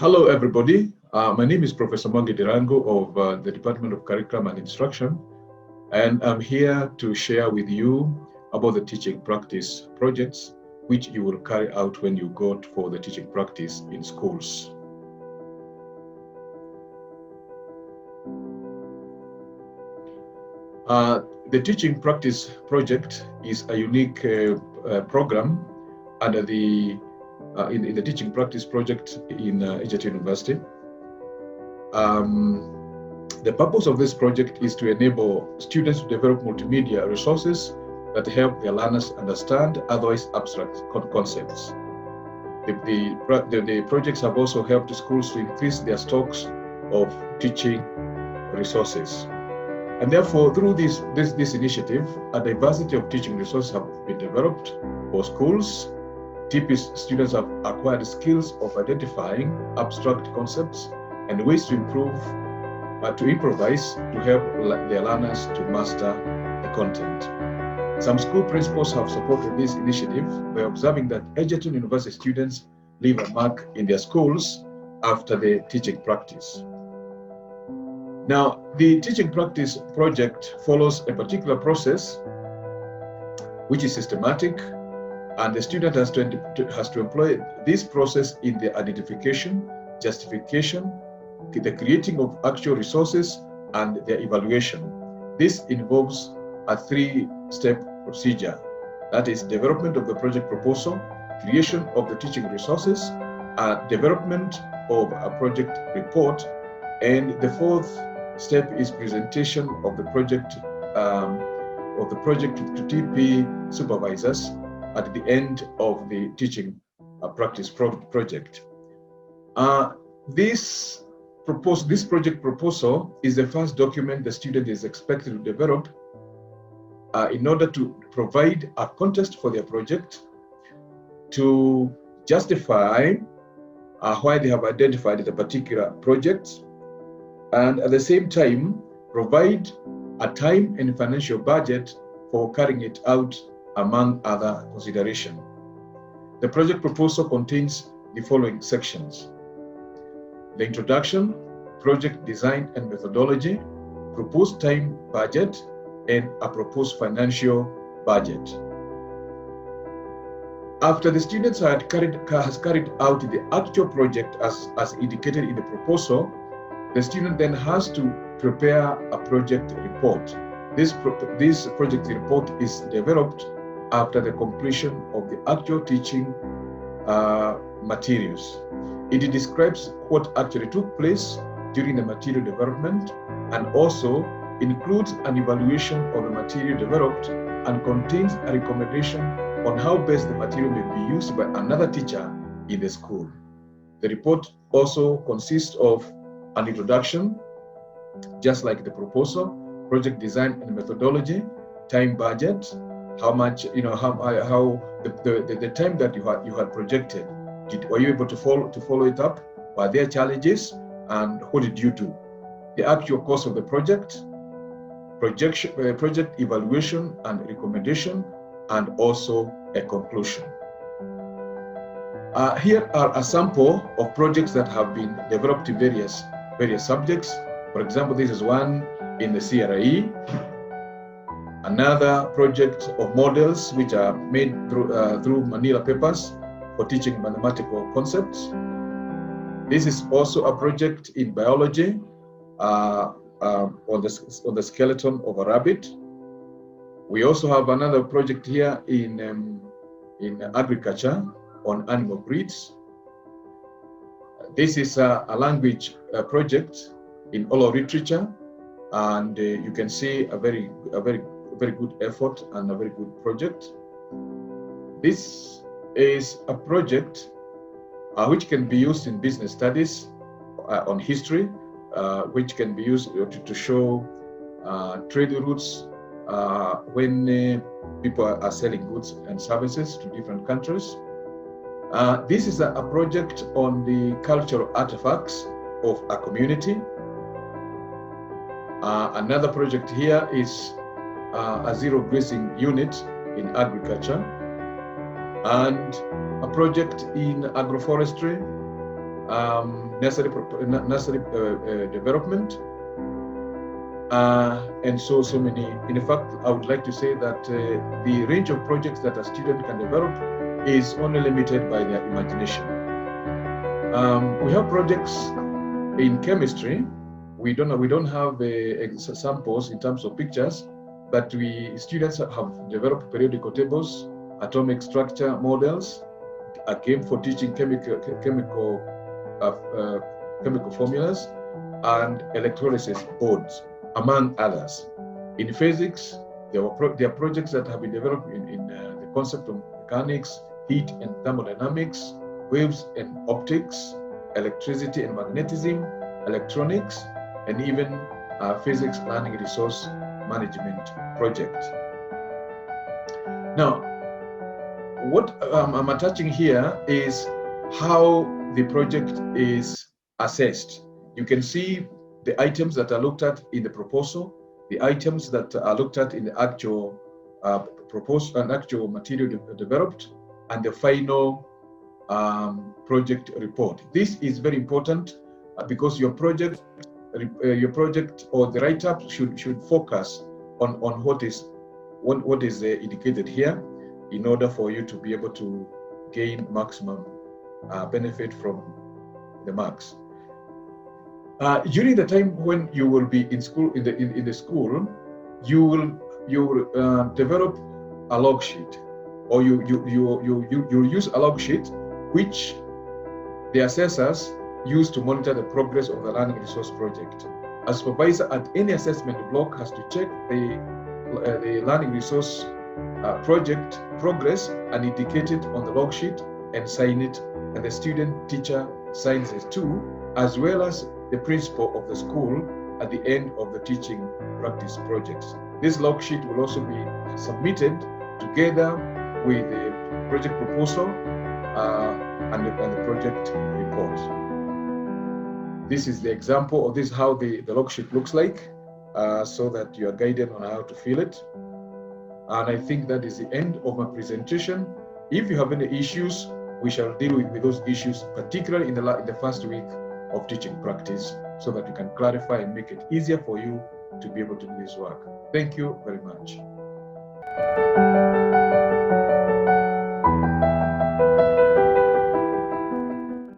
Hello, everybody. My name is Professor Mwangi Dirango of the Department of Curriculum and Instruction, and I'm here to share with you about the teaching practice projects which you will carry out when you go for the teaching practice in schools. The teaching practice project is a unique program under in the teaching practice project in Egerton University. The purpose of this project is to enable students to develop multimedia resources that help their learners understand otherwise abstract concepts. The projects have also helped schools to increase their stocks of teaching resources. And therefore, through this initiative, a diversity of teaching resources have been developed for schools. TP students have acquired skills of identifying abstract concepts and ways to improvise to help their learners to master the content. Some school principals have supported this initiative by observing that Egerton University students leave a mark in their schools after the teaching practice. Now, the teaching practice project follows a particular process which is systematic, and the student has to employ this process in the identification, justification, the creating of actual resources, and their evaluation. This involves a three-step procedure. That is development of the project proposal, creation of the teaching resources, development of a project report, and the fourth step is presentation of the project to TP supervisors at the end of the teaching practice project. This project proposal is the first document the student is expected to develop in order to provide a context for their project, to justify why they have identified the particular project, and at the same time provide a time and financial budget for carrying it out, among other considerations. The project proposal contains the following sections: the introduction, project design and methodology, proposed time budget, and a proposed financial budget. After the students has carried out the actual project as indicated in the proposal, the student then has to prepare a project report. This project report is developed after the completion of the actual teaching materials. It describes what actually took place during the material development and also includes an evaluation of the material developed and contains a recommendation on how best the material may be used by another teacher in the school. The report also consists of an introduction, just like the proposal, project design and methodology, time budget, how much, how the time that you had projected, were you able to follow it up? Were there challenges, and what did you do? The actual cost of the project, project evaluation and recommendation, and also a conclusion. Here are a sample of projects that have been developed in various subjects. For example, this is one in the CRE. Another project of models which are made through Manila papers for teaching mathematical concepts. This is also a project in biology on the skeleton of a rabbit. We also have another project here in agriculture on animal breeds. This is a language project in oral literature, and you can see a very good effort and a very good project. This is a project which can be used in business studies on history, which can be used to show trade routes when people are selling goods and services to different countries. This is a project on the cultural artifacts of a community. Another project here is a zero grazing unit in agriculture, and a project in agroforestry, nursery development, and so many. In fact, I would like to say that the range of projects that a student can develop is only limited by their imagination. We have projects in chemistry. We don't have samples in terms of pictures, but students have developed periodical tables, atomic structure models, a game for teaching chemical formulas, and electrolysis boards, among others. In physics, there are projects that have been developed in the concept of mechanics, heat and thermodynamics, waves and optics, electricity and magnetism, electronics, and even physics learning resource management project. Now, what I'm attaching here is how the project is assessed. You can see the items that are looked at in the proposal, the items that are looked at in the actual proposal and actual material developed, and the final project report. This is very important because your project or the write-up should focus on what is indicated here, in order for you to be able to gain maximum benefit from the marks. During the time when you will be in school, in the school, you will develop a log sheet, or you use a log sheet which the assessors use to monitor the progress of the learning resource project. A supervisor at any assessment block has to check the learning resource project progress and indicate it on the log sheet and sign it, and the student teacher signs it too, as well as the principal of the school at the end of the teaching practice projects. This log sheet will also be submitted together with the project proposal and the project report. This is the example, or this is how the log sheet looks like, so that you are guided on how to fill it. And I think that is the end of my presentation. If you have any issues, we shall deal with those issues, particularly in the first week of teaching practice, so that we can clarify and make it easier for you to be able to do this work. Thank you very much.